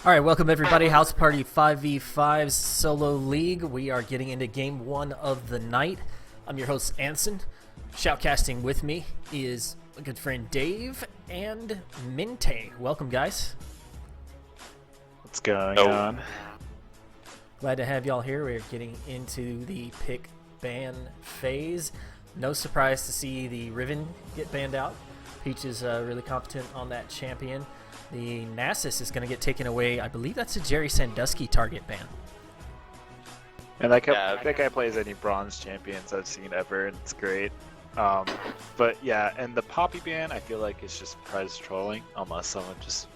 Alright, welcome everybody. House Party 5v5 Solo League. We are getting into game one of the night. I'm your host, Anson. Shoutcasting with me is a good friend Dave and Minte. Welcome, guys. What's going on? Glad to have y'all here. We're getting into the pick ban phase. No surprise to see the Riven get banned out. Peach is really competent on that champion. The Nasus is going to get taken away. I believe that's a Jerry Sandusky target ban. And that guy plays any bronze champions I've seen ever, and it's great. But yeah, and the Poppy ban, I feel like it's just prize trolling, unless someone just,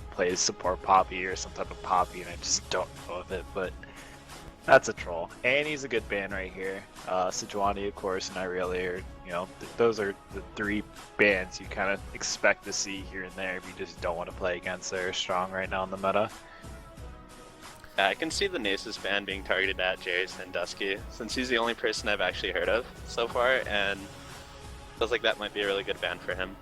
plays support Poppy or some type of Poppy, and I just don't know of it, but that's a troll. And he's a good ban right here. Sejuani, of course, and Irelia are, those are the three bans you kind of expect to see here and there if you just don't want to play against. They're strong right now in the meta. Yeah, I can see the Nasus ban being targeted at Jerry Sandusky, since he's the only person I've actually heard of so far, and feels like that might be a really good ban for him.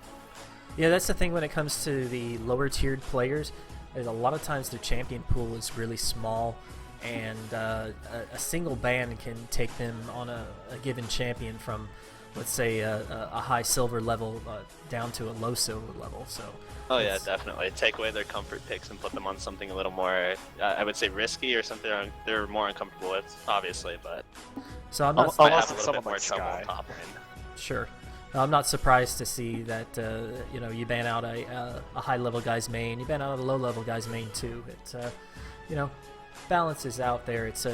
Yeah, that's the thing when it comes to the lower tiered players. A lot of times their champion pool is really small, and a single ban can take them on a given champion from, let's say, a high silver level down to a low silver level. So. Oh yeah, definitely. Take away their comfort picks and put them on something a little more, I would say, risky or something they're more uncomfortable with, obviously. But so I'm not. Unless it's someone like Sky. Top lane. Sure. I'm not surprised to see that you ban out a high level guy's main, you ban out a low level guy's main too. It balances out there. It's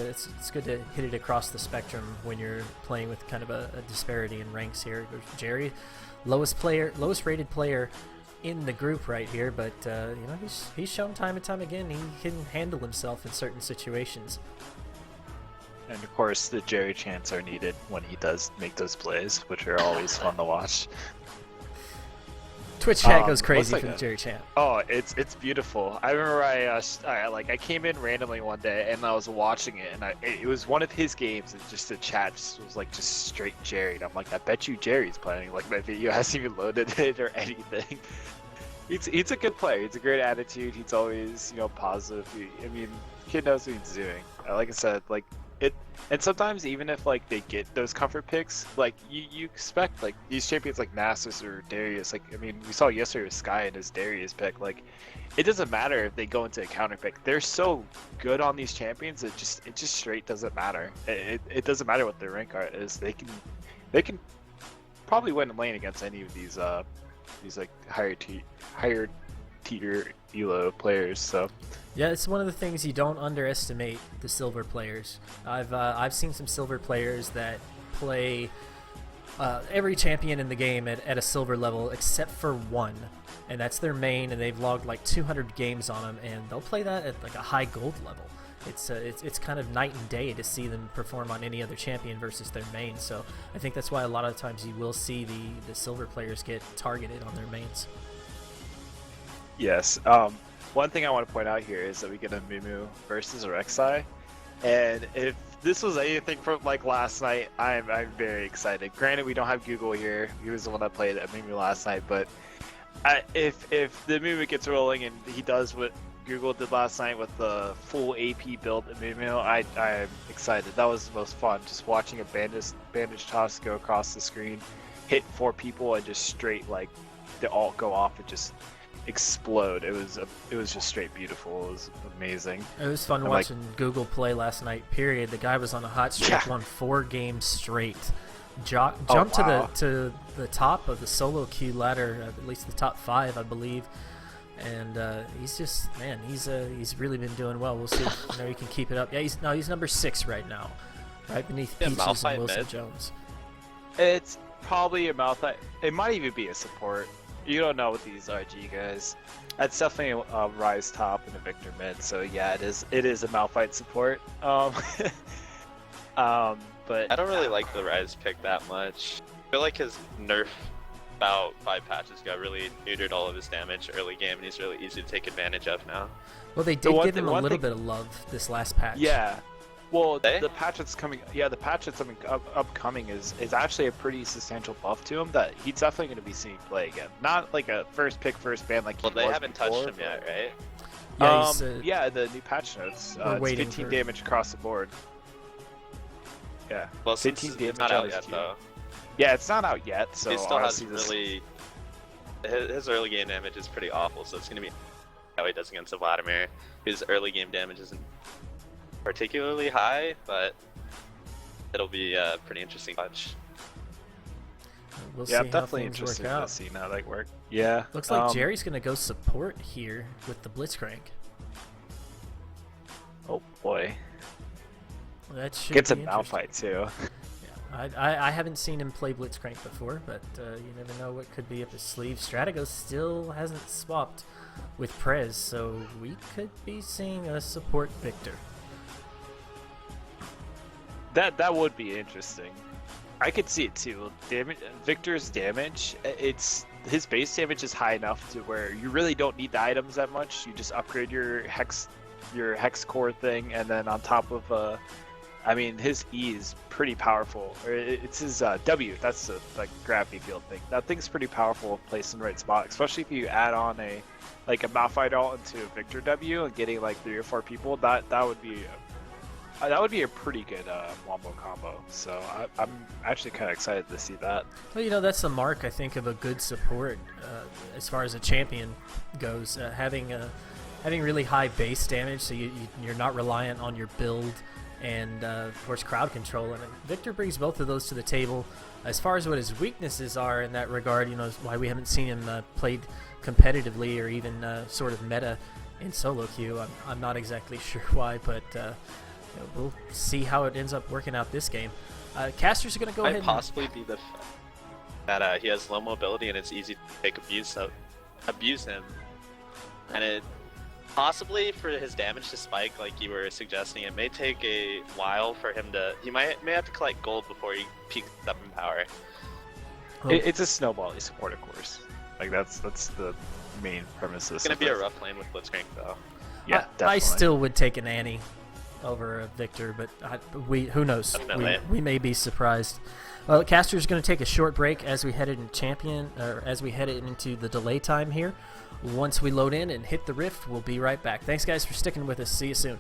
good to hit it across the spectrum when you're playing with kind of a disparity in ranks here. Jerry, lowest rated player in the group right here, but he's shown time and time again he can handle himself in certain situations. And of course, the Jerry chants are needed when he does make those plays, which are always fun to watch. Twitch chat goes crazy for the Jerry chant. Oh, it's beautiful. I remember I came in randomly one day and I was watching it, and it was one of his games, and just the chat was just straight Jerry. And I'm like, I bet you Jerry's playing. Like, my video hasn't even loaded it or anything. He's a good player. He's a great attitude. He's always positive. Kid knows what he's doing. Like I said, and sometimes even if they get those comfort picks, you expect these champions like Nasus or Darius. We saw yesterday with Sky and his Darius pick. It doesn't matter if they go into a counter pick. They're so good on these champions. It just straight doesn't matter. It doesn't matter what their rank is. They can probably win a lane against any of these higher tier elo players. So. Yeah, it's one of the things you don't underestimate the silver players. I've seen some silver players that play every champion in the game at a silver level except for one, and that's their main, and they've logged 200 games on them, and they'll play that at a high gold level. It's kind of night and day to see them perform on any other champion versus their main. So I think that's why a lot of times you will see the silver players get targeted on their mains. Yes. One thing I want to point out here is that we get a Mumu versus a Rek'Sai, and if this was anything from last night, I'm very excited. Granted, we don't have Google here. He was the one that played at Mumu last night, but if the Mumu gets rolling and he does what Google did last night with the full AP build at Mumu, I'm excited. That was the most fun, just watching a bandage toss go across the screen, hit 4 people, and just straight they all go off and just explode. It was just straight beautiful. It was amazing. It was fun watching Google play last night. Period. The guy was on a hot streak, won 4 games straight. Jumped to the top of the solo queue ladder, at least the top 5, I believe. And he's just he's really been doing well. We'll see if he can keep it up. Yeah, he's number 6 right now, right beneath Peaches and Wilson Jones. It's probably a Malphite. It might even be a support. You don't know with these RG guys. That's definitely a Rise top and a Victor mid. So yeah, it is a Malphite support. But I don't really like the Rise pick that much. I feel like his nerf about 5 patches got really neutered all of his damage early game, and he's really easy to take advantage of now. Well, they did give him a little bit of love this last patch. Yeah. Well, the patch that's coming, upcoming is actually a pretty substantial buff to him that he's definitely going to be seeing play again. Not like a first ban like. Well, they haven't touched him yet, right? Yeah, he's, Yeah, the new patch notes. we're It's waiting 15 for- damage across the board. Yeah. Well, since 15 it's damage not on out his yet Q. though, Yeah, it's not out yet, so he still has honestly, this really his early game damage is pretty awful. So it's gonna be how he does against the Vladimir. His early game damage isn't particularly high, but it'll be a pretty interesting watch. We'll yeah, see I'm how definitely things interested work to out. see how that work. Yeah. Looks like Jerry's gonna go support here with the Blitzcrank. Oh boy. That should Gets a be interesting. Malphite too. I haven't seen him play Blitzcrank before, but you never know what could be up his sleeve. Strategos still hasn't swapped with Prez, so we could be seeing a support Victor. That would be interesting. I could see it too. Victor's damage, his base damage is high enough to where you really don't need the items that much. You just upgrade your hex core thing, and then on top of I mean, his E is pretty powerful. Or it's his W. That's the gravity field thing. That thing's pretty powerful if placed in the right spot, especially if you add on a Malphite ult into a Victor W and getting like 3 or 4 people. That would be a pretty good wombo combo. So I'm actually kind of excited to see that. Well, that's the mark, I think, of a good support as far as a champion goes. Having really high base damage, so you're not reliant on your build and, of course, crowd control. And Victor brings both of those to the table. As far as what his weaknesses are in that regard, why we haven't seen him played competitively or even sort of meta in solo queue. I'm not exactly sure why, but we'll see how it ends up working out this game. Caster's going to go ahead Might possibly be the fact that he has low mobility and it's easy to take abuse him, and it possibly for his damage to spike, like you were suggesting. It may take a while for him to. He may have to collect gold before he peaks up in power. It's a snowball support, of course. Like that's the main premise of this. It's gonna be a rough lane with Blitzcrank though. Yeah, definitely. I still would take an Annie over a Victor, but who knows? We may be surprised. Well, Caster's going to take a short break as we head into the delay time here. Once we load in and hit the rift, we'll be right back. Thanks, guys, for sticking with us. See you soon.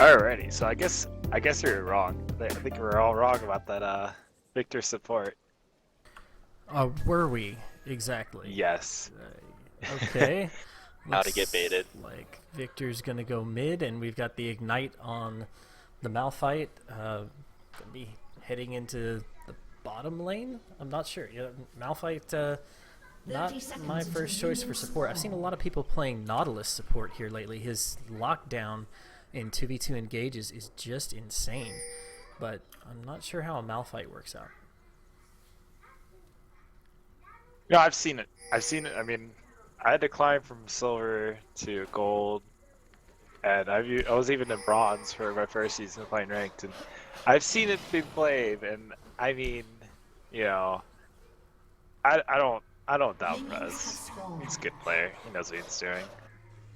Alrighty, so I guess you're wrong. I think we're all wrong about that Victor support. Were we exactly? Yes. Okay. How to get baited. Like Victor's gonna go mid, and we've got the ignite on the Malphite. Gonna be heading into the bottom lane. I'm not sure. Malphite. Not my first choice for support. I've seen a lot of people playing Nautilus support here lately. His lockdown in 2v2 engages is just insane. But I'm not sure how a Malphite works out. No, I've seen it. I mean, I had to climb from silver to gold, and I was even in bronze for my first season playing ranked, and I've seen it be played. And I mean, I don't doubt Prez. He's a good player. He knows what he's doing.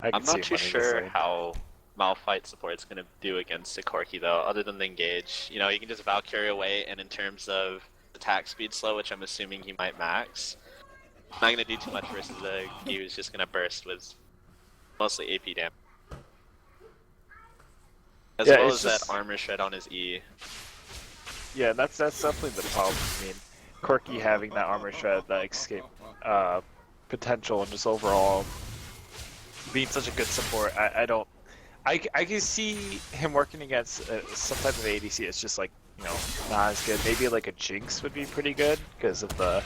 I'm not too sure how Malphite support's going to do against a Corki, though, other than the engage. You can just Valkyrie away, and in terms of attack speed slow, which I'm assuming he might max, not going to do too much versus a E who's just going to burst with mostly AP damage. As well as that armor shred on his E. Yeah, that's definitely the problem. I mean, Corki having that armor shred, that escape potential, and just overall being such a good support, I can see him working against some type of ADC. It's just like not as good. Maybe like a Jinx would be pretty good because of the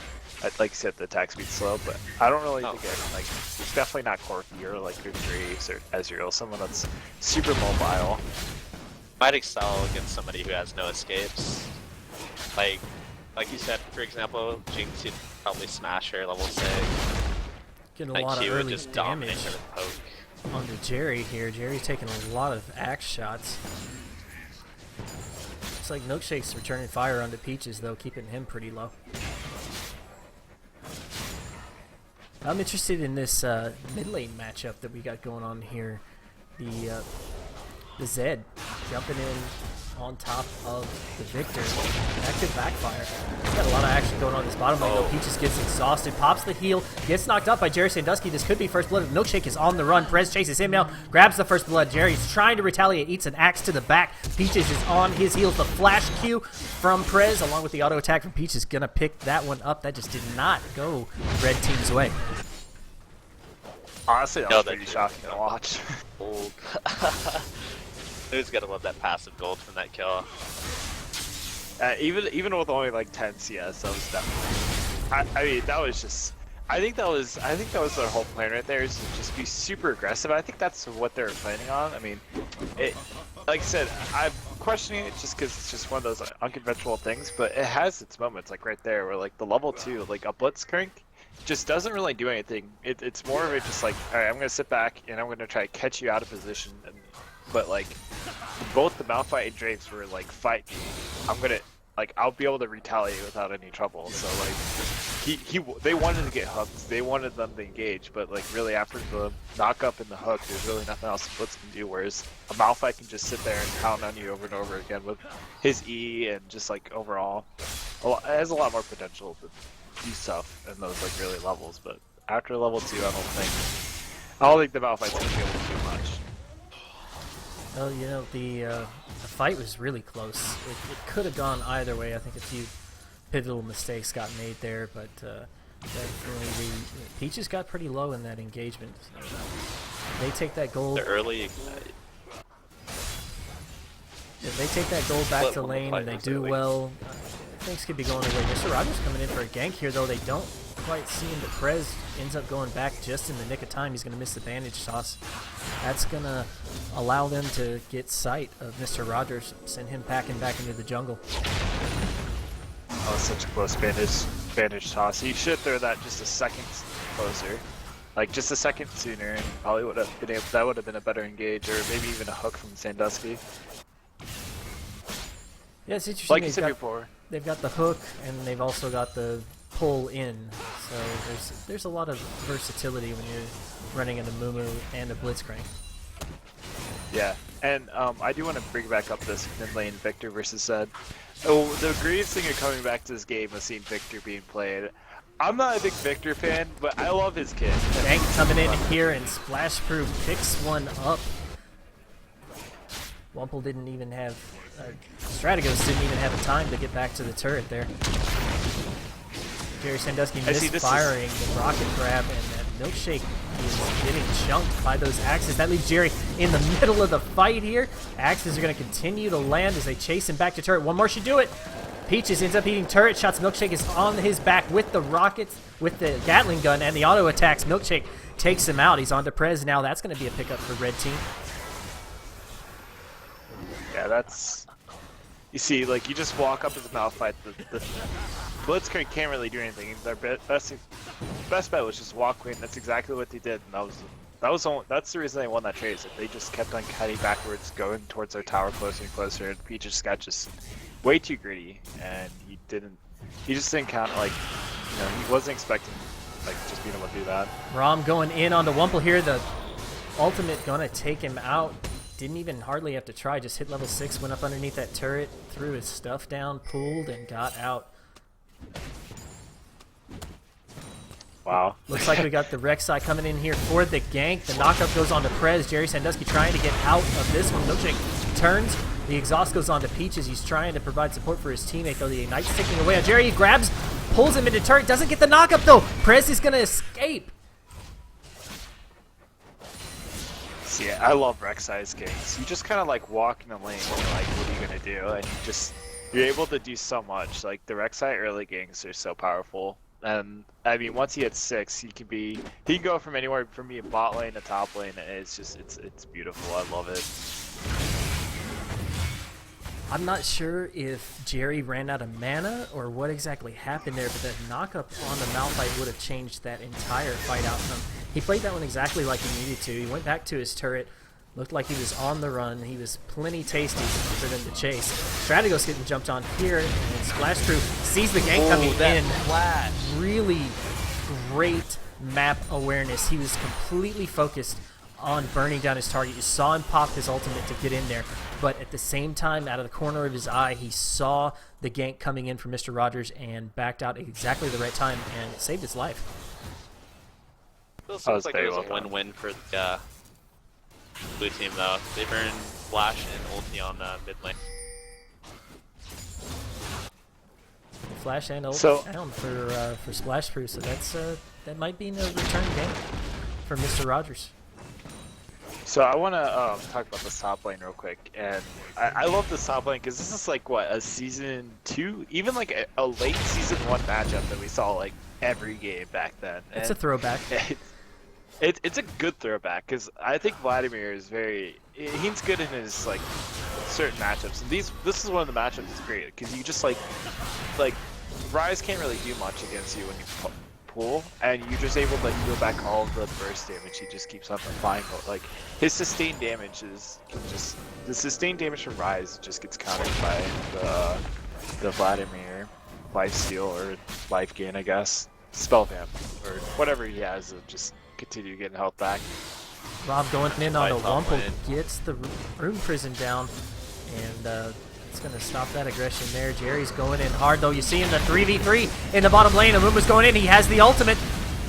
like you said, the attack speed slow. But I don't really think it's definitely not Corki or like Victory or Ezreal, someone that's super mobile. Might excel against somebody who has no escapes. Like you said, for example, Jinx, you'd probably smash her level 6. Getting a lot of early just damage her with poke. onto Jerry here. Jerry's taking a lot of axe shots. Looks like Milkshake's returning fire onto Peaches, though, keeping him pretty low. I'm interested in this mid lane matchup that we got going on here. The Zed jumping in on top of the Victor. That could backfire. We've got a lot of action going on this bottom lane, though. Peaches gets exhausted, pops the heal, gets knocked up by Jerry Sandusky. This could be first blood. Milkshake is on the run. Perez chases him now, grabs the first blood. Jerry's trying to retaliate, eats an axe to the back. Peaches is on his heels. The flash Q from Perez, along with the auto attack from Peaches, gonna pick that one up. That just did not go red team's way. Honestly, that was pretty shocking to watch. Old. Who's gotta love that passive gold from that kill? Even with only like 10 CS, that was definitely. I mean, that was just. I think that was their whole plan right there, is to just be super aggressive. I think that's what they were planning on. I mean, like I said, I'm questioning it just because it's just one of those unconventional things, but it has its moments, like right there, where like the level 2, like a Blitzcrank, just doesn't really do anything. It's more of it just like, all right, I'm gonna sit back and I'm gonna try to catch you out of position. But like, both the Malphite and Drapes were like, fight me. I'll be able to retaliate without any trouble. So like, they wanted to get hooked. They wanted them to engage, but like really after the knock up and the hook, there's really nothing else Blitz can do. Whereas a Malphite can just sit there and pound on you over and over again with his E and just like overall, it has a lot more potential to do stuff in those like really levels. But after level 2, I don't think the Malphite's gonna be able to do much. Well, the fight was really close. It could have gone either way. I think a few pivotal mistakes got made there, but definitely Peaches got pretty low in that engagement. They take that gold. The early. If they take that gold back to lane and they do well, things could be going their way. Mr. Rogers coming in for a gank here, though. They don't quite see him, but Prez ends up going back just in the nick of time. He's going to miss the bandage toss. That's going to allow them to get sight of Mr. Rogers, send him packing back into the jungle. Oh, such a close bandage toss. He should throw that just a second closer. Like, just a second sooner, and probably would have been that would have been a better engage, or maybe even a hook from Sandusky. Yeah, it's interesting. Like you said before. They've got the hook, and they've also got the pull in. So there's a lot of versatility when you're running into Mumu and a Blitzcrank. Yeah, and I do want to bring back up this mid lane Victor versus Zed. Oh, the greatest thing of coming back to this game was seeing Victor being played. I'm not a big Victor fan, but I love his kid. Gank coming in here, and Splash Proof picks one up. Wumple didn't even have, Strategos didn't even have time to get back to the turret there. Jerry Sandusky misfiring the rocket grab, and that Milkshake is getting chunked by those axes. That leaves Jerry in the middle of the fight here. Axes are going to continue to land as they chase him back to turret. One more should do it. Peaches ends up eating turret shots. Milkshake is on his back with the rockets, with the Gatling gun and the auto attacks. Milkshake takes him out. He's on to Prez now. That's going to be a pickup for red team. Yeah, that's... You see, like, you just walk up to the Malphite. The Blitzkrieg can't really do anything. Their best bet was just walk in. That's exactly what they did, and that's the reason they won that trade. Is that they just kept on cutting backwards, going towards their tower closer and closer, and Peaches got just way too greedy, and he just didn't count, like, you know, he wasn't expecting, like, just being able to do that. Rom going in on the Wumple here. The ultimate gonna take him out. Didn't even hardly have to try, just hit level 6, went up underneath that turret, threw his stuff down, pulled, and got out. Wow. Looks like we got the Rek'Sai coming in here for the gank. The knockup goes on to Prez. Jerry Sandusky trying to get out of this one. Milkshake turns. The exhaust goes on to Peaches. He's trying to provide support for his teammate, though the Ignite's ticking away. Jerry grabs, pulls him into turret, doesn't get the knockup, though. Prez is going to escape. See, I love Rek'Sai's games. You just kind of like walk in the lane and you're like, what are you going to do? And you're able to do so much. Like, the Rek'Sai early ganks are so powerful. And, I mean, once he hits 6, he can go from anywhere from being bot lane to top lane, and it's just, it's beautiful. I love it. I'm not sure if Jerry ran out of mana or what exactly happened there, but that knockup on the Malphite would have changed that entire fight outcome. He played that one exactly like he needed to. He went back to his turret, looked like he was on the run. He was plenty tasty for them to chase. Strategos getting jumped on here, and Splash Crew sees the gank coming in. Flash. Really great map awareness. He was completely focused on burning down his target. You saw him pop his ultimate to get in there, but at the same time, out of the corner of his eye, he saw the gank coming in from Mr. Rogers and backed out at exactly the right time and saved his life. Feels like it was a win-win for the blue team, though. They burned Flash and ulti on mid lane. Flash and ult down for Splash Crew, so that might be no return game for Mr. Rogers. So I want to talk about the top lane real quick, and I love the top lane because this is like what, a season 2, even like a late season 1 matchup that we saw like every game back then. It's a throwback. It's a good throwback because I think Vladimir is he's good in his like certain matchups, and this is one of the matchups that's great because you just like Ryze can't really do much against you when you pull, and you're just able to heal back all of the burst damage. He just keeps on applying, but like his sustained damage the sustained damage from Ryze just gets countered by the Vladimir lifesteal or life gain, I guess, spell vamp or whatever he has to just continue getting health back. Rob going in on the Wumple gets the Rune Prison down, and it's going to stop that aggression there. Jerry's going in hard, though. You see him, the 3v3 in the bottom lane. Amuma's going in. He has the ultimate.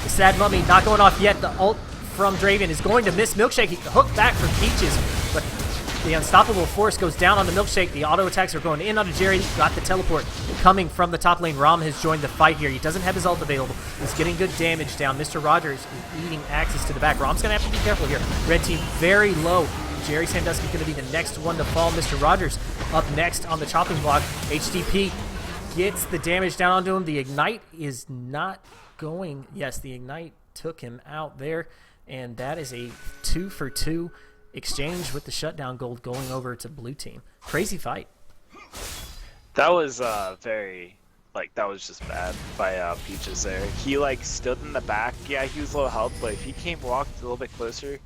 The Sad Mummy not going off yet. The ult from Draven is going to miss Milkshake. He hooked back from Peaches, but the unstoppable force goes down on the Milkshake. The auto attacks are going in onto Jerry. Got the teleport coming from the top lane. Rom has joined the fight here. He doesn't have his ult available. He's getting good damage down. Mr. Rogers is eating axes to the back. Rom's going to have to be careful here. Red team very low. Jerry Sandusky going to be the next one to fall. Mr. Rogers up next on the chopping block. HTP gets the damage down onto him. The Ignite is not going. Yes, the Ignite took him out there, and that is a 2-for-2 exchange with the shutdown gold going over to blue team. Crazy fight. That was that was just bad by Peaches there. He like stood in the back. Yeah, he was low health, but if he walked a little bit closer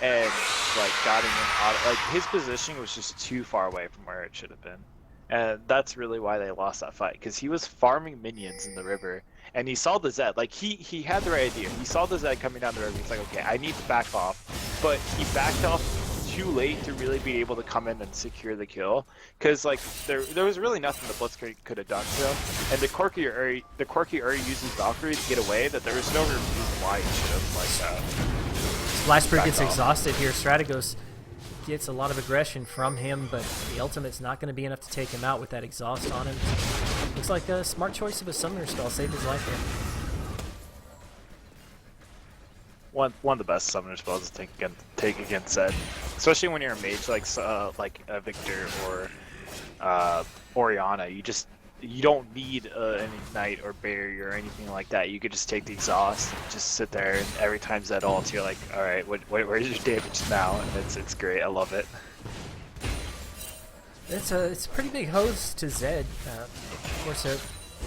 and like got him in auto, like his positioning was just too far away from where it should have been. And that's really why they lost that fight, because he was farming minions in the river, and he saw the Zed. Like, he had the right idea. He saw the Zed coming down the river. He's like, okay, I need to back off. But he backed off too late to really be able to come in and secure the kill, because like there was really nothing the Blitzkrieg could have done to him. And the Corki already uses Valkyrie to get away, that there was no reason why he should have like Splashberg gets exhausted here. Strategos gets a lot of aggression from him, but the ultimate's not going to be enough to take him out with that exhaust on him. Looks like a smart choice of a summoner spell saved his life there. One of the best summoner spells to take against Zed, especially when you're a mage like a Victor or Oriana. You don't need an ignite or barrier or anything like that. You could just take the exhaust and just sit there, and every time Zed ults, you're like, all right, where's your damage now? And it's great. I love it. It's a pretty big hose to Zed. Of course,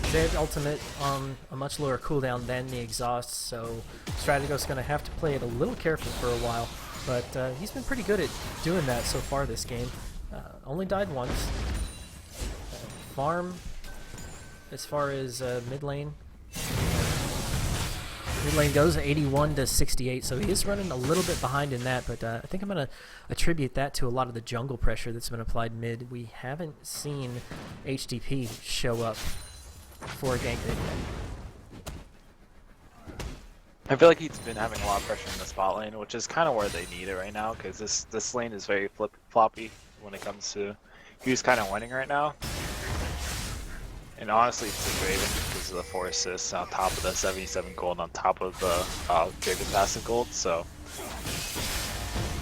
Zed ultimate on a much lower cooldown than the exhaust, so Strategos going to have to play it a little careful for a while. But he's been pretty good at doing that so far this game. Only died once. Farm, as far as mid lane goes, 81 to 68, so he is running a little bit behind in that, but I think I'm going to attribute that to a lot of the jungle pressure that's been applied mid. We haven't seen HDP show up for a gank mid yet. I feel like he's been having a lot of pressure in the spot lane, which is kind of where they need it right now, because this lane is very floppy when it comes to who's kind of winning right now. And honestly, it's the Draven because of the 4 assists on top of the 77 gold on top of the Draven passive gold, so.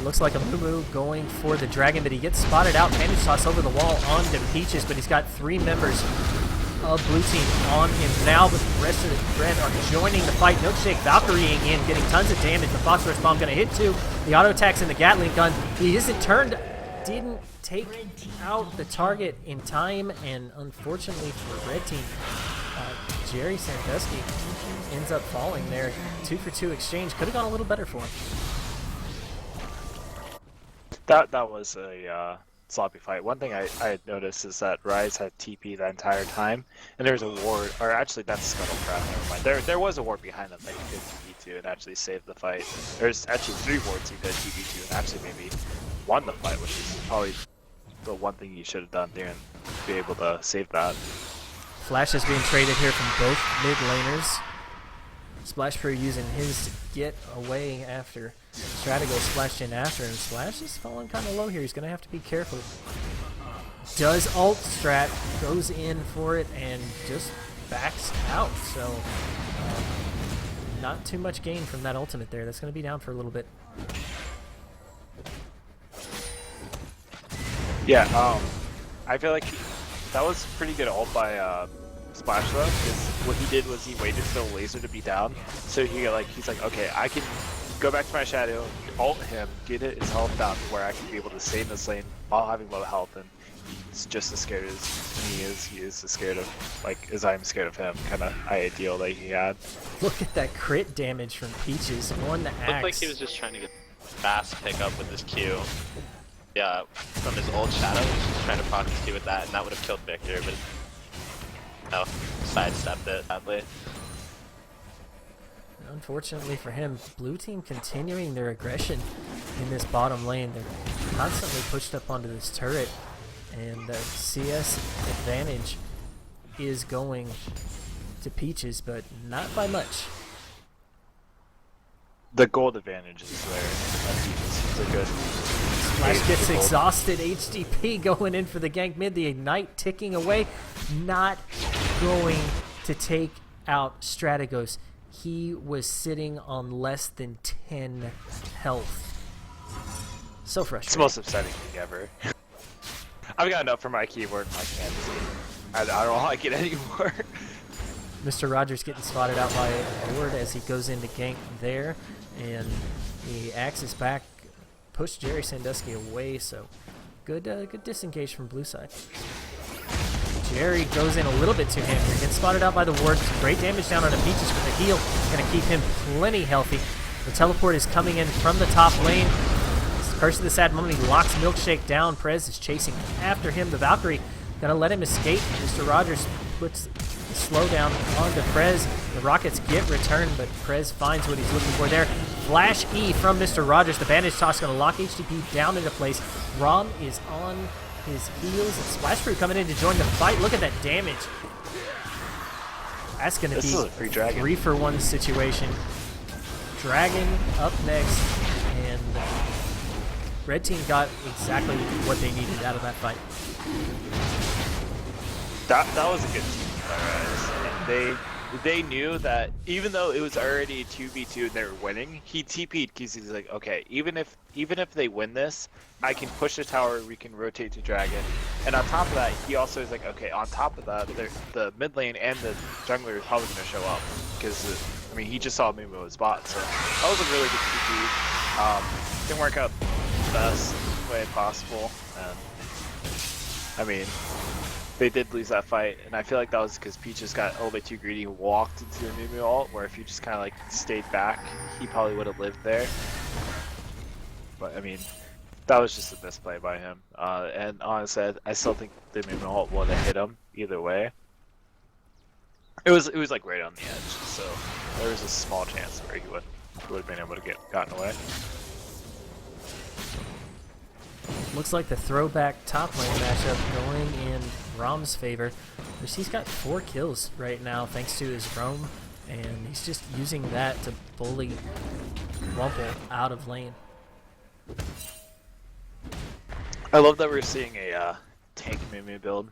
Looks like a Moo going for the dragon, but he gets spotted out. Bandage toss over the wall onto Peaches, but he's got 3 members of blue team on him now, but the rest of the red are joining the fight. Milkshake Valkyrieing in, getting tons of damage. The Phosphorus Bomb going to hit 2. The auto attacks in the Gatling gun. He isn't turned, didn't take out the target in time, and unfortunately for red team, Jerry Sandusky ends up falling there. 2 for 2 exchange. Could have gone a little better for him. That was a sloppy fight. One thing I had noticed is that Rise had TP the entire time, and there was a ward, or actually that's Scuttlecraft, never mind. There was a ward behind them that he could TP to and actually save the fight. There's actually 3 wards he could TP to and actually maybe won the fight, which is probably the one thing he should have done there and be able to save that. Flash is being traded here from both mid laners. Splash Pro using his to get away after Strategos splashed in after him. Splash is falling kind of low here. He's going to have to be careful. Does ult strat, goes in for it, and just backs out. So, not too much gain from that ultimate there. That's going to be down for a little bit. Yeah, I feel like that was pretty good ult by Splash though, because what he did was he waited for the laser to be down, so he's like, okay, I can go back to my shadow, ult him, get his health down to where I can be able to save this lane while having low health, and he's just as scared as me is. He is as scared of, like, as I'm scared of him, kind of ideal that he had. Look at that crit damage from Peaches on the axe. Looked like he was just trying to get fast pick up with his Q. Yeah, from his old shadow, he was just trying to proc his Q with that, and that would have killed Victor, but no, sidestepped it, sadly. Unfortunately for him, blue team continuing their aggression in this bottom lane. They're constantly pushed up onto this turret, and the CS advantage is going to Peaches, but not by much. The gold advantage is there. He's a good. Flash gets exhausted. HDP going in for the gank mid. The ignite ticking away, not going to take out Strategos. He was sitting on less than 10 health. So frustrating. It's the most upsetting thing ever. I've got enough for my keyboard and my canvas. I don't like it anymore. Mr. Rogers getting spotted out by a ward as he goes into gank there, and the axe is back, pushed Jerry Sandusky away, so good disengage from blue side. Jerry goes in a little bit too hampered, gets spotted out by the ward. Great damage down on the Peaches with the heal, gonna keep him plenty healthy. The teleport is coming in from the top lane. Curse of the Sad Moment, he locks Milkshake down. Prez is chasing after him. The Valkyrie gonna let him escape. Mr. Rogers puts the slowdown onto Prez. The Rockets get returned, but Prez finds what he's looking for there. Flash E from Mr. Rogers. The bandage toss gonna lock HTP down into place. Rom is on his heels, and Splash Brew coming in to join the fight. Look at that damage. That's gonna be a free dragon. Red team got exactly what they needed out of that fight. That was a good team fight, guys. They knew that even though it was already 2v2 and they were winning, he TP'd because he's like, okay, even if they win this, I can push the tower, we can rotate to dragon. And on top of that, he also is like, okay, on top of that, the mid lane and the jungler is probably going to show up. Because, I mean, he just saw Mumu as bot, so that was a really good TP. Didn't work out the best way possible. And, I mean, they did lose that fight, and I feel like that was because Peach just got a little bit too greedy and walked into the Mumu ult, where if he just kind of like stayed back, he probably would have lived there. But I mean, that was just a misplay by him. And honestly, I still think the Mumu ult would have hit him either way. It was like right on the edge, so there was a small chance where he would have been able to gotten away. Looks like the throwback top lane matchup going in Rom's favor. He's got 4 kills right now thanks to his roam, and he's just using that to bully Wumple out of lane. I love that we're seeing a tank Mumu build.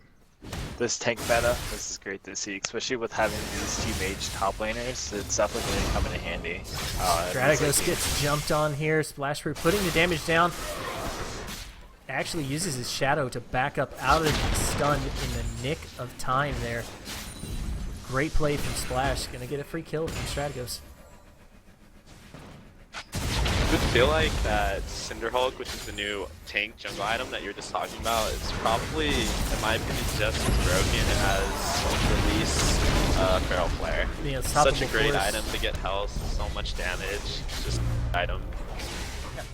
This tank meta, this is great to see, especially with having these 2 mage top laners. It's definitely going to come in handy. Strategos gets jumped on here. Splashproof putting the damage down. Actually uses his shadow to back up out of the stun in the nick of time there. Great play from Splash. Gonna get a free kill from Strategos. I would feel like that Cinderhulk, which is the new tank jungle item that you're just talking about, is probably, in my opinion, just as broken as the least Feral Flare. Yeah, such a great item to get health, so much damage, just item.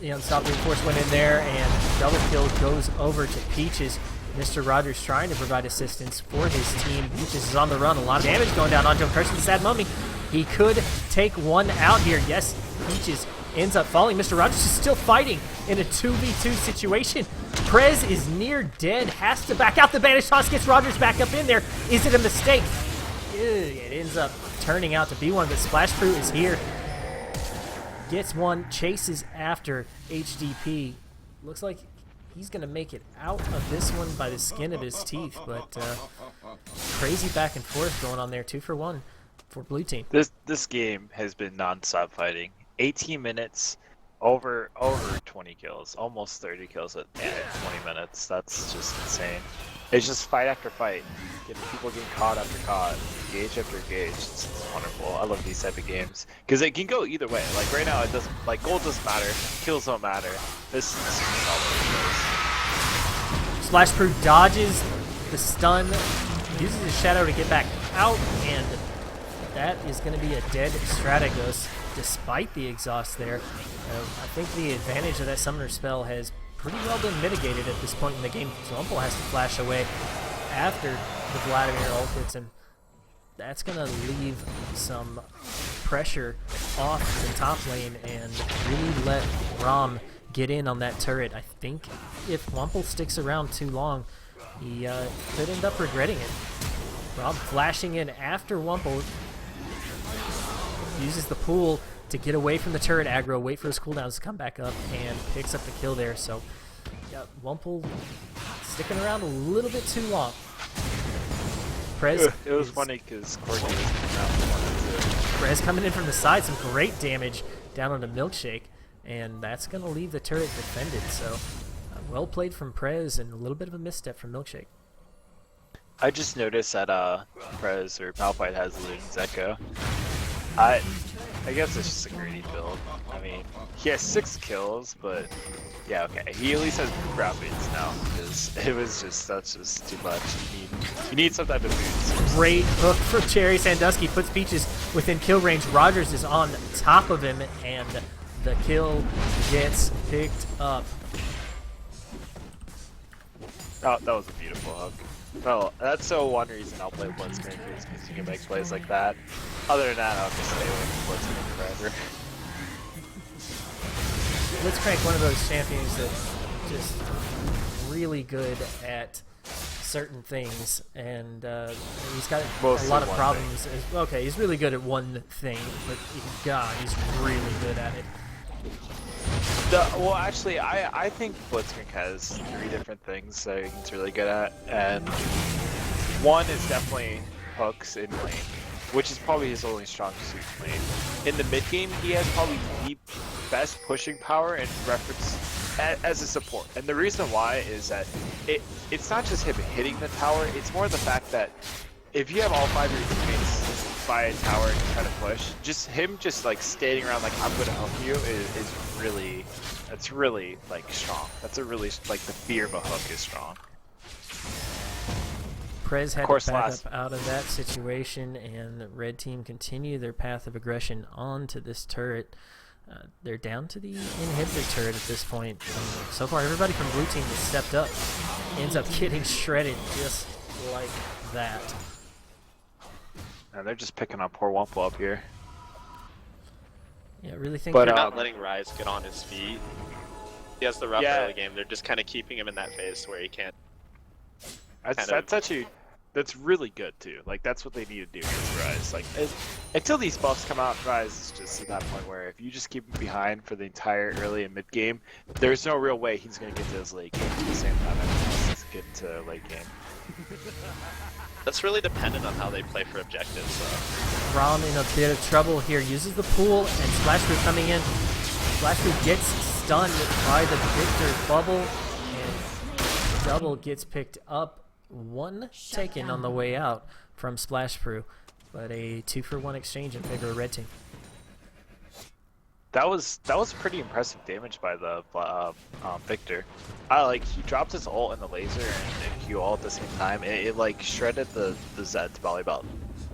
The Unstoppable Force went in there, and double kill goes over to Peaches. Mr. Rogers trying to provide assistance for his team. Peaches is on the run. A lot of damage going down onto him. Cursing the Sad Mummy. He could take one out here. Yes, Peaches ends up falling. Mr. Rogers is still fighting in a 2v2 situation. Prez is near dead. Has to back out. The Banish Toss gets Rogers back up in there. Is it a mistake? It ends up turning out to be one, but Splash Crew is here. Gets one, chases after HDP. Looks like he's going to make it out of this one by the skin of his teeth, but crazy back and forth going on there. 2 for 1 for blue team. This game has been non-stop fighting. 18 minutes, over 20 kills, almost 30 kills at 20 minutes. That's just insane. It's just fight after fight, people getting caught after caught, gauge after gauge. It's wonderful. I love these type of games because it can go either way. Like right now, it doesn't. Like gold doesn't matter, kills don't matter. This is all over the place. Splash Crew dodges the stun, uses his shadow to get back out, and that is going to be a dead Strategos despite the exhaust there. I think the advantage of that summoner spell has pretty well been mitigated at this point in the game. Wumple has to flash away after the Vladimir ult hits him. That's going to leave some pressure off the top lane and really let Rom get in on that turret. I think if Wumple sticks around too long, he could end up regretting it. Rom flashing in after Wumple, uses the pool to get away from the turret aggro, wait for his cooldowns to come back up, and picks up the kill there. So, yeah, Wumple sticking around a little bit too long. Prez it was funny because Corky was coming out. Prez coming in from the side, some great damage down on the Milkshake, and that's going to leave the turret defended. So, well played from Prez, and a little bit of a misstep from Milkshake. I just noticed that Prez or Malphite has Luden's Echo. I guess it's just a greedy build. I mean, he has 6 kills, but yeah, okay. He at least has rapids now, because that's just too much. You need some type of boost. Great hook for Cherry. Sandusky puts Peaches within kill range. Rogers is on top of him, and the kill gets picked up. Oh, that was a beautiful hook. Well, that's so one reason I'll play Blitzcrank is because you can make plays like that. Other than that, I'll just stay away from Blitzcrank forever. Blitzcrank, one of those champions that's just really good at certain things, and he's got Mostly a lot of one problems. Okay, he's really good at one thing, but God, he's really good at it. Well, actually, I think Blitzcrank has 3 different things that he's really good at, and one is definitely hooks in lane, which is probably his only strong suit in lane. In the mid game, he has probably the best pushing power in reference as a support, and the reason why is that it's not just him hitting the tower; it's more the fact that if you have all 5 of your teammates by a tower and try to push, just him like standing around like I'm gonna help you is really, that's really like strong. That's a really like the fear of a hook is strong. Prez had to back up out of that situation, and the red team continue their path of aggression onto this turret. They're down to the inhibitor turret at this point. So far, everybody from blue team has stepped up. Ends up getting shredded just like that. And they're just picking up poor Wumple up here. Yeah, I really think they're not letting Rise get on his feet. He has the rough early game. They're just kind of keeping him in that phase where he can't. That's actually, that's really good too. Like that's what they need to do with Rise. Like until these buffs come out, Rise is just at that point where if you just keep him behind for the entire early and mid game, there's no real way he's gonna get to his late game at the same time as get to late game. That's really dependent on how they play for objectives. So. Rom in a bit of trouble here. Uses the pool, and Splash Proof coming in. Splash Proof gets stunned by the Victor bubble, and double gets picked up. One taken on the way out from Splash Proof, but a 2-for-1 exchange in favor of red team. That was pretty impressive damage by the Victor. He dropped his ult and the laser and Q all at the same time. It like shredded the Zed to probably about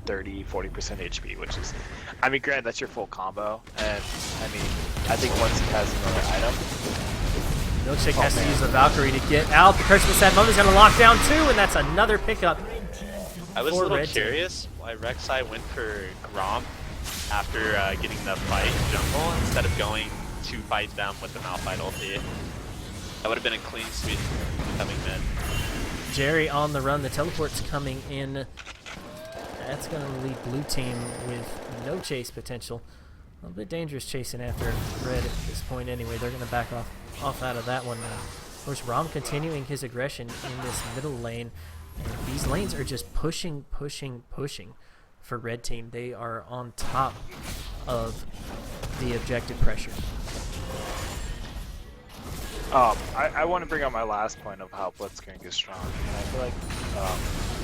30-40% HP, which is, I mean, granted that's your full combo, and I mean I think once he has another item, Milkshake has to use the Valkyrie to get out. The Christmas Sad Mother's gonna lock down too, and that's another pickup. I was a little curious why Rek'Sai went for Grom after getting the fight jungle instead of going to fight them with the Malphite ulti. That would have been a clean sweep coming mid. Jerry on the run. The teleport's coming in. That's going to leave blue team with no chase potential. A little bit dangerous chasing after red at this point anyway. They're going to back off out of that one now. Of course, Rom continuing his aggression in this middle lane. And these lanes are just pushing for red team. They are on top of the objective pressure. I want to bring up my last point of how Blitzcrank is strong. And I feel like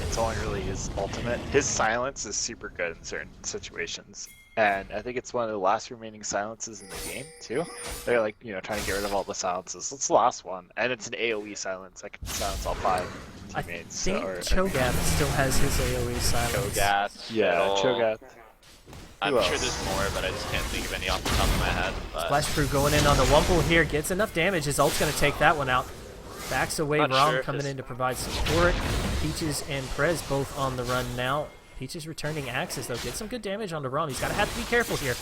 it's only really his ultimate. His silence is super good in certain situations. And I think it's one of the last remaining silences in the game, too. They're like, trying to get rid of all the silences. It's the last one. And it's an AoE silence. I can silence all 5 teammates. I think Cho'Gath still has his AoE silence. Cho'Gath. Yeah, Cho'Gath. I'm sure there's more, but I just can't think of any off the top of my head. But... Splash Crew going in on the Wumple here. Gets enough damage. His ult's going to take that one out. Backs away. Rom coming in to provide support. Peaches and Prez both on the run now. Peaches returning Axis, though. Gets some good damage onto Rom. He's going to have to be careful here.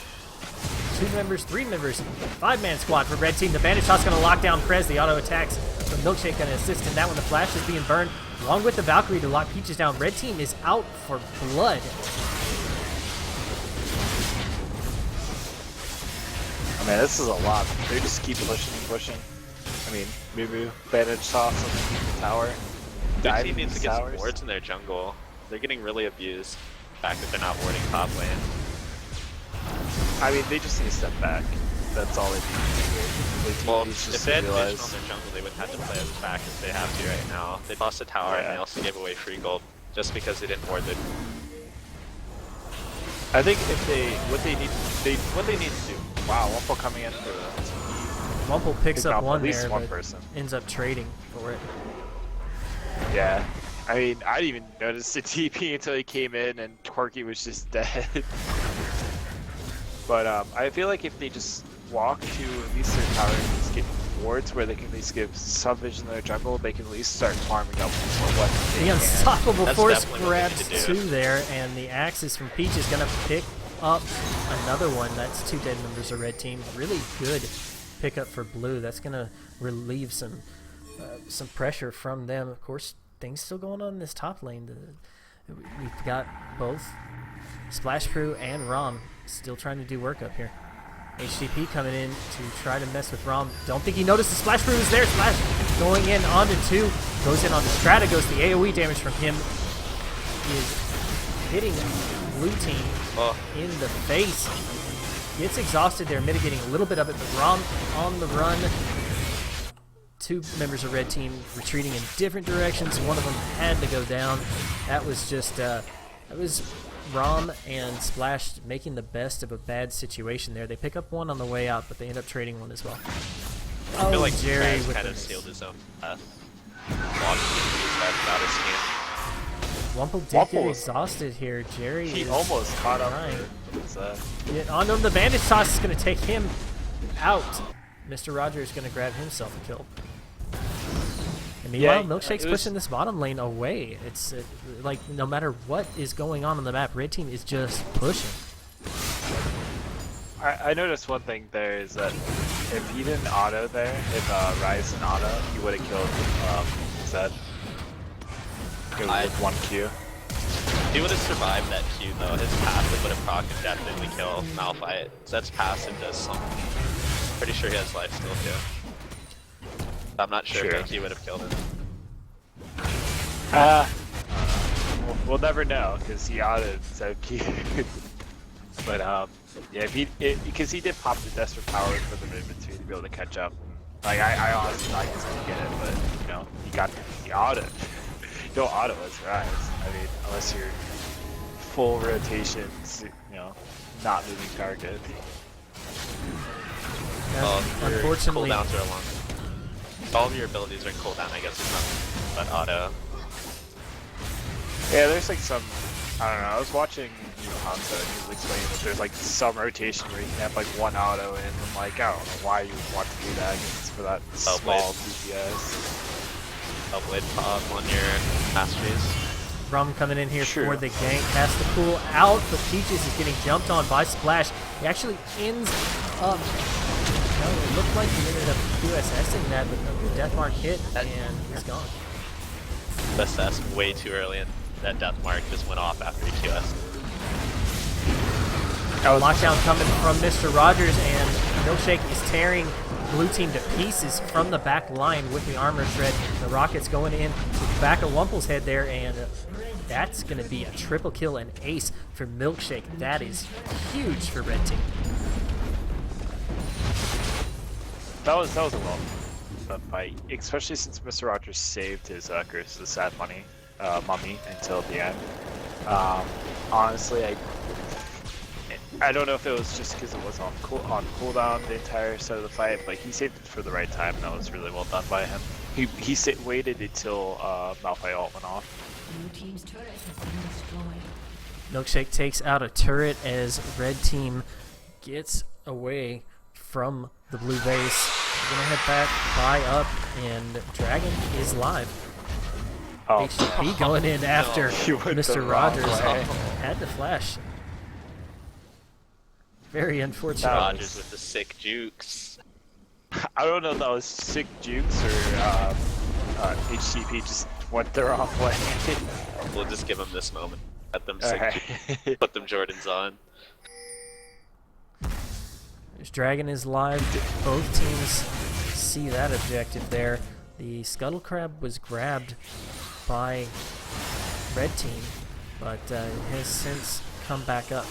2 members, 3 members, 5-man squad for red team. The bandage shot's going to lock down Prez. The auto attacks from Milkshake going to assist in that one. The flash is being burned along with the Valkyrie to lock Peaches down. Red team is out for blood. I mean, this is a lot. They just keep pushing and pushing. I mean, Moo bandage toss on the tower. Their team needs to get some wards in their jungle. They're getting really abused. The fact that they're not warding top lane. I mean, they just need to step back. That's all they need to do. Well, if they had vision on their jungle, they wouldn't have to play as back as they have to right now. They lost a tower and they also gave away free gold just because they didn't ward it. I think if what they need to do. Wow, Wumple coming in for the Wumple picks up one there, one but person. Ends up trading for it. Yeah, I mean, I didn't even notice the TP until he came in and Corky was just dead. But I feel like if they just walk to at least their tower and just get wards where they can at least give some vision in their jungle, they can at least start farming up what the unstoppable force grabs 2 there, and the Axis from Peach is going to pick up another one. That's 2 dead members of red team. Really good pickup for blue. That's going to relieve some pressure from them. Of course, things still going on in this top lane. We've got both Splash Crew and Rom still trying to do work up here. HTP coming in to try to mess with Rom. Don't think he noticed the Splash Brew is there. Splash going in onto 2. Goes in on the Strata. Goes the AoE damage from him. He is hitting blue team in the face. Gets exhausted there, mitigating a little bit of it, but Rom on the run. 2 members of red team retreating in different directions. One of them had to go down. That was just, that was Rom and Splash making the best of a bad situation there. They pick up one on the way out, but they end up trading one as well. I feel like Jerry Jerry with kind of sealed his own death. Without his skin. Wumple did get exhausted here. Jerry He is almost caught up. Yeah, on him, the bandage toss is going to take him out. Mr. Rogers is going to grab himself a kill. And meanwhile, Milkshake's pushing this bottom lane away. It's like no matter what is going on the map, red team is just pushing. I noticed one thing there is that if he didn't auto there, if Rise didn't auto, he would have killed Zed. With 1 Q. He would have survived that Q though. His passive would have procced and definitely kill Malphite. Zed's passive does something. Pretty sure he has life still too. I'm not sure if that Q would have killed him. We'll never know because he autoed Zed Q. But yeah, because he did pop the Desperate Power for the mid between to be able to catch up. Like I honestly thought he was gonna get it, but you know he autoed. You don't auto as Rise. I mean, unless you're full rotations, you know, not moving target. Unfortunately, cooldowns are long. All of your abilities are cooldown, I guess, it's not but auto. Yeah, there's like some. I don't know. I was watching Hanzo and he was explaining that there's like some rotation where you can have like 1 auto, and I'm like, I don't know why you would want to do that. I guess it's for that small DPS. Blade pop on your masteries. Rum coming in here for the gank, has to pull out, but Peaches is getting jumped on by Splash. He actually ends up, it looked like he ended up QSSing that, but the death mark hit and he's gone. SS way too early, and that death mark just went off after he QS'd. Lockdown coming from Mr. Rogers, and Milkshake is tearing blue team to pieces from the back line with the armor shred. The rockets going in to the back of Wumple's head there, and that's going to be a triple kill and ace for Milkshake. That is huge for red team. That was a well done fight, especially since Mr. Rogers saved his Curse of the Sad Mummy until the end. Honestly, I don't know if it was just because it was on cooldown the entire start of the fight, but he saved it for the right time, and that was really well done by him. He waited until Malphite ult went off. Blue team's turret has been destroyed. Milkshake takes out a turret as red team gets away from the blue base. Gonna head back, buy up, and Dragon is live. HTP going in after Mr. Rogers had to flash. Very unfortunate. Rogers with the sick jukes. I don't know if that was sick jukes or HTP just went the wrong way. We'll just give them this moment. Let them sick jukes. Put them Jordans on. There's Dragon is live. Both teams see that objective there. The Scuttle Crab was grabbed by red team, but has since come back up.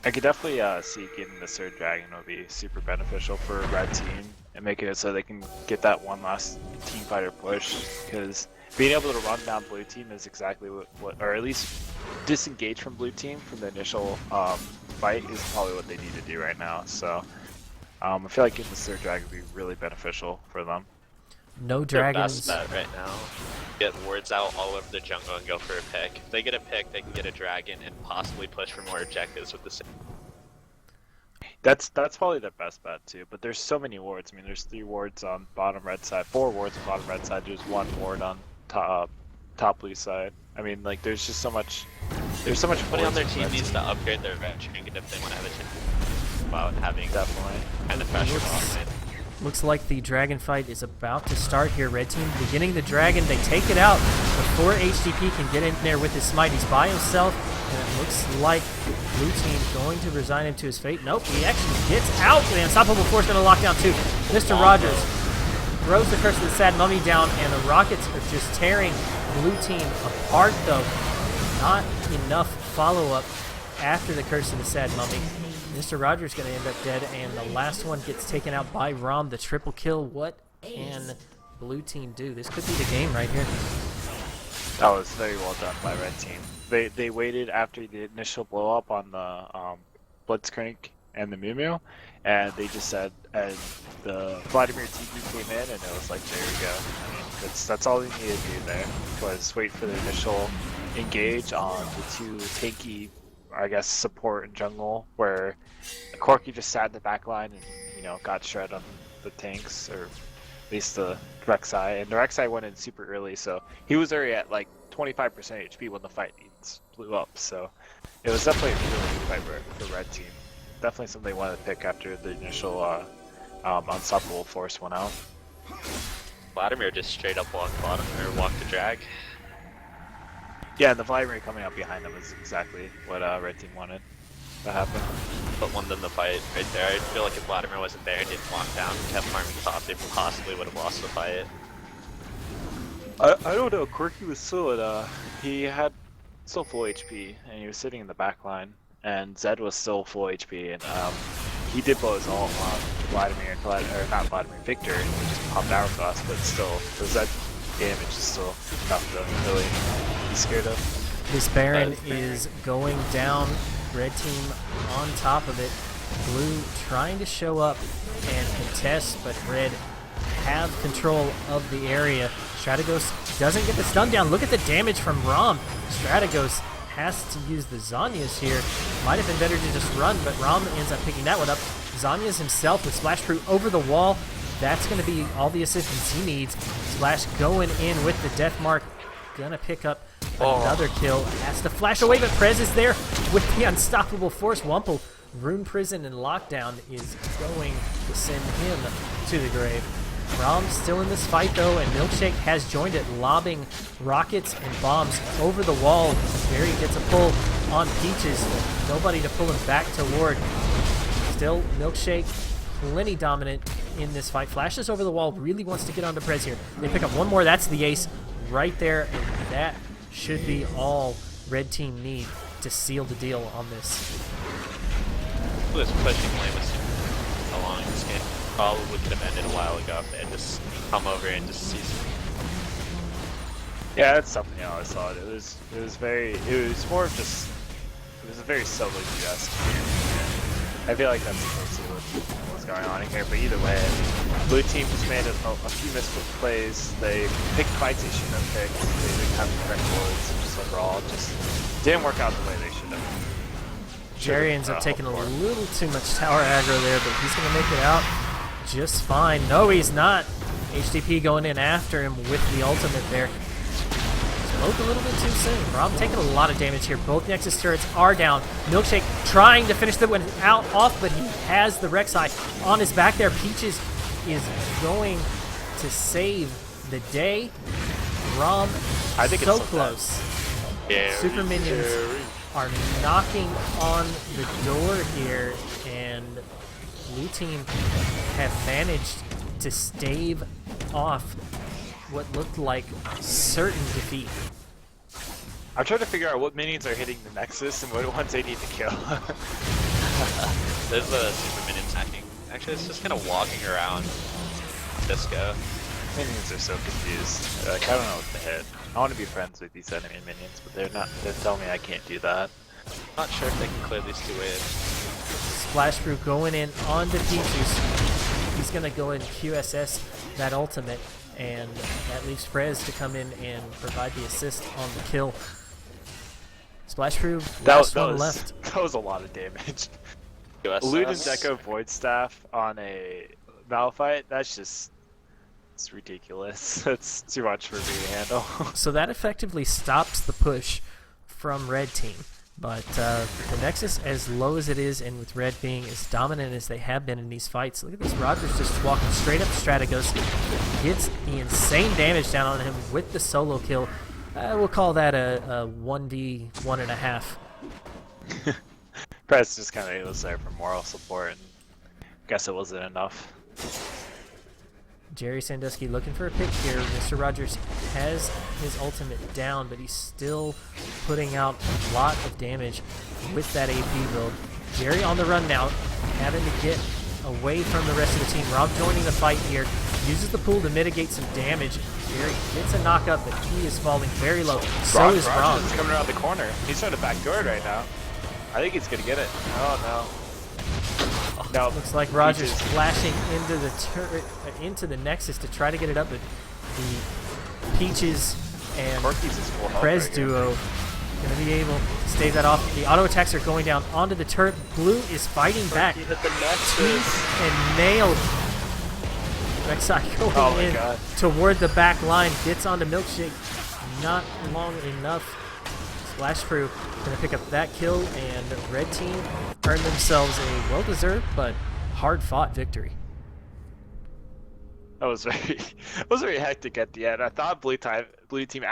I could definitely see getting the third Dragon would be super beneficial for red team and making it so they can get that one last team fighter push, because being able to run down blue team is exactly what or at least disengage from blue team from the initial fight is probably what they need to do right now. So I feel like getting the third Dragon would be really beneficial for them. No dragons. Their best bet right now. Get wards out all over the jungle and go for a pick. If they get a pick, they can get a dragon and possibly push for more objectives with the same. That's probably the best bet too, but there's so many wards. I mean, there's 3 wards on bottom red side, 4 wards on bottom red side, there's 1 ward on top blue side. I mean, like, there's just so much. There's so much. Everybody on their team needs to upgrade their red trinket if they want to have a chance about having definitely kind of pressure off it. Looks like the dragon fight is about to start here. Red team beginning the dragon. They take it out before HTP can get in there with his smite. He's by himself, and it looks like blue team going to resign him to his fate. Nope, he actually gets out. The unstoppable force going to lock down too. Mr. Rogers throws the Curse of the Sad Mummy down, and the rockets are just tearing blue team apart though. Not enough follow-up after the Curse of the Sad Mummy. Mr. Rogers going to end up dead, and the last one gets taken out by Rom, the triple kill. What can blue team do? This could be the game right here. That was very well done by red team. They waited after the initial blow up on the Blitzcrank and the Mew Mew, and they just said, and the Vladimir TP came in, and it was like, there we go. I mean, that's all they needed to do there, was wait for the initial engage on the two tanky, I guess, support and jungle, where Corki just sat in the back line and, you know, got shred on the tanks, or at least the Rek'Sai, and the Rek'Sai went in super early, so he was already at like 25% HP when the fight blew up, so it was definitely a really good fight for red team. Definitely something they wanted to pick after the initial unstoppable force went out. Vladimir just straight up walked bottom, or walked the drag. Yeah, and the Vladimir coming up behind them is exactly what red team wanted to happen. But won them the fight right there. I feel like if Vladimir wasn't there and didn't walk down and kept farming top, they possibly would have lost the fight. I don't know, Quirky was still at, he had still full HP, and he was sitting in the back line, and Zed was still full HP, and he did blow his ult on Vladimir, or not Vladimir, Victor, who just popped hourglass, but still, the Zed damage is still enough to really be scared of. This Baron is going down. Red team on top of it. Blue trying to show up and contest, but red have control of the area. Strategos doesn't get the stun down. Look at the damage from Rom. Strategos has to use the Zanyas here. Might have been better to just run, but Rom ends up picking that one up. Zanyas himself with Splash Crew over the wall. That's going to be all the assistance he needs. Splash going in with the death mark. Gonna pick up another kill. Has to flash away, but Prez is there with the unstoppable force. Wumple, Rune Prison and Lockdown is going to send him to the grave. Rom's still in this fight though, and Milkshake has joined it, lobbing rockets and bombs over the wall. Barry gets a pull on Peaches. Nobody to pull him back toward. Still, Milkshake plenty dominant in this fight. Flashes over the wall, really wants to get onto Prez here. They pick up one more, that's the ace right there, and that should be all red team need to seal the deal on this. Who is pushing Lamus along this game? Probably could have ended a while ago if they had just come over and just seized. Yeah, that's something I always thought. It was more of just, it was a very solo GS game. I feel like that's mostly what was going on in here, but either way, blue team just made a few misclick plays. They picked fights they shouldn't have picked. They didn't have the correct boards, just overall, just didn't work out the way they should have. Jerry ends up taking a little too much tower aggro there, but he's going to make it out just fine. No, he's not. HTP going in after him with the ultimate there. Spoke a little bit too soon. Rob taking a lot of damage here. Both Nexus turrets are down. Milkshake trying to finish the one off, but he has the Rek'Sai on his back there. Peaches is going to save the day. Rom, I think so it's close. Yeah, Super minions are knocking on the door here, and blue team have managed to stave off what looked like certain defeat. I'm trying to figure out what minions are hitting the Nexus and what ones they need to kill. There's a super minion attacking. Actually, it's just kind of walking around Disco. Minions are so confused. Like, I don't know what to hit. I want to be friends with these enemy minions, but they're not. They're telling me I can't do that. Not sure if they can clear these two waves. Splash Brew going in onto Peaches. He's going to go and QSS that ultimate, and that leaves Prez to come in and provide the assist on the kill. Splash Brew, last one left. That was a lot of damage. USS. Luden's Echo Void Staff on a Malphite, that's just, it's ridiculous. That's too much for me to handle. So that effectively stops the push from red team. But the Nexus, as low as it is, and with Red being as dominant as they have been in these fights, look at this. Rogers just walking straight up Strategos, gets the insane damage down on him with the solo kill. We'll call that a 1D, 1.5. Press just kind of was there for moral support, and guess it wasn't enough. Jerry Sandusky looking for a pick here. Mr. Rogers has his ultimate down, but he's still putting out a lot of damage with that AP build. Jerry on the run now, having to get away from the rest of the team. Rob joining the fight here, uses the pool to mitigate some damage. Jerry gets a knock up, but he is falling very low. So is Rob. Rogers is coming around the corner. He's trying to backdoor it right now. I think he's gonna get it. Oh no. No, looks like Rogers flashing into the turret, into the Nexus to try to get it up, but the Peaches and Prez duo going to be able to stave that off. The auto attacks are going down onto the turret. Blue is fighting back. He hit the Nexus And nailed. Rek'Sai going in toward the back line. Gets onto Milkshake. Not long enough. Splash Crew going to pick up that kill, and Red Team earned themselves a well-deserved but hard-fought victory. That was very hectic at the end. I thought Blue Team